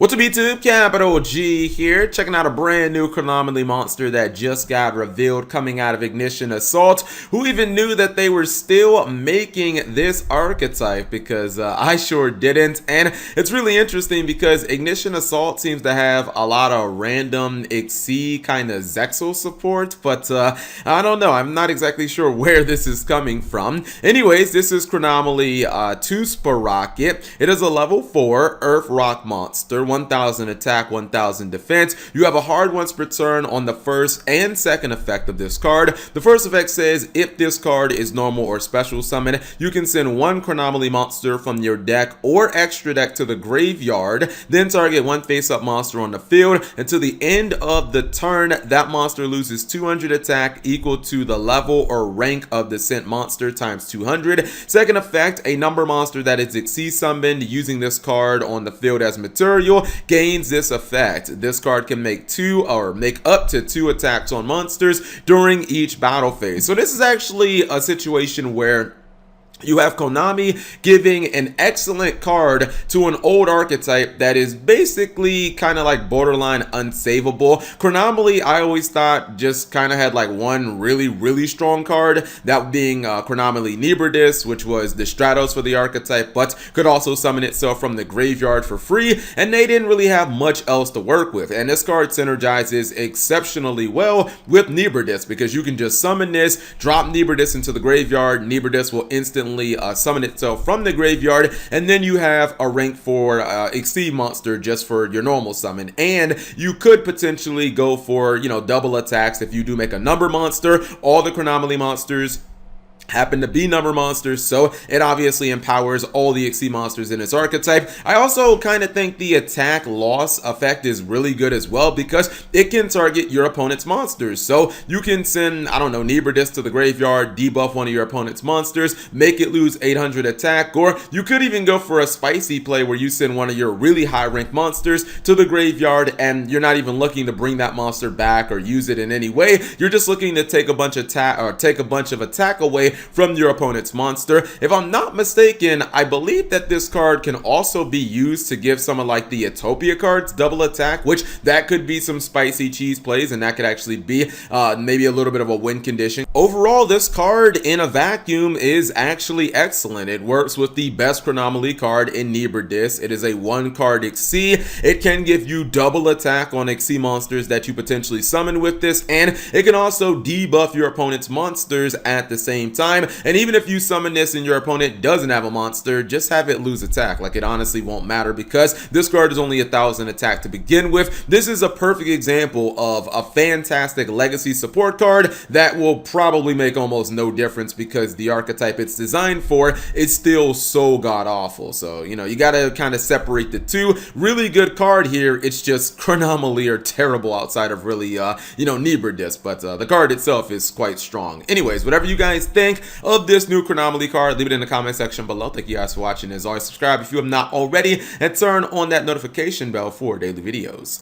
What's up YouTube, Capital G here, checking out a brand new Chronomaly monster that just got revealed coming out of Ignition Assault. Who even knew that they were still making this archetype? Because I sure didn't. And it's really interesting because Ignition Assault seems to have a lot of random XC kind of Zexal support, but I don't know, I'm not exactly sure where this is coming from. Anyways, this is Chronomaly 2 Sprocket. It is a level 4 Earth Rock monster. 1000 attack, 1000 defense. You have a hard once per turn on the first and second effect of this card. The first effect says if this card is normal or special summon, you can send one Chronomaly monster from your deck or extra deck to the graveyard, then target one face-up monster on the field. Until the end of the turn, that monster loses 200 attack equal to the level or rank of the sent monster times 200. Second effect, a number monster that is XC summoned using this card on the field as material gains this effect. This card can make up to 2 attacks on monsters during each battle phase. So this is actually a situation where you have Konami giving an excellent card to an old archetype that is basically kind of like borderline unsavable. Chronomaly, I always thought, just kind of had like one really strong card, that being Chronomaly Niburdis, which was the Stratos for the archetype, but could also summon itself from the graveyard for free, and they didn't really have much else to work with. And this card synergizes exceptionally well with Niburdis because you can just summon this, drop Niburdis into the graveyard, Niburdis will instantly summon itself from the graveyard, and then you have a rank 4 Exceed monster just for your normal summon. And you could potentially go for, double attacks if you do make a number monster. All the Chronomaly monsters happen to be number monsters, so it obviously empowers all the XC monsters in its archetype. I also kind of think the attack loss effect is really good as well because it can target your opponent's monsters. So you can send, I don't know, Niburdis to the graveyard, debuff one of your opponent's monsters, make it lose 800 attack, or you could even go for a spicy play where you send one of your really high ranked monsters to the graveyard and you're not even looking to bring that monster back or use it in any way. You're just looking to take a bunch of attack away from your opponent's monster. If I'm not mistaken, I believe that this card can also be used to give someone like the Utopia cards double attack, which that could be some spicy cheese plays, and that could actually be maybe a little bit of a win condition. Overall, this card in a vacuum is actually excellent. It works with the best Chronomaly card in Niburdis. It is a 1 card XC. It can give you double attack on XC monsters that you potentially summon with this, and it can also debuff your opponent's monsters at the same time. And even if you summon this and your opponent doesn't have a monster, just have it lose attack. Like, it honestly won't matter because this card is only 1000 attack to begin with. This is a perfect example of a fantastic legacy support card that will probably make almost no difference because the archetype it's designed for is still so god awful. So, you gotta kind of separate the two. Really good card here. It's just Chronomaly are terrible outside of really, Niburdis, but the card itself is quite strong. Anyways, whatever you guys think of this new Chronomaly card, leave it in the comment section below. Thank you guys for watching. As always, subscribe if you have not already and turn on that notification bell for daily videos.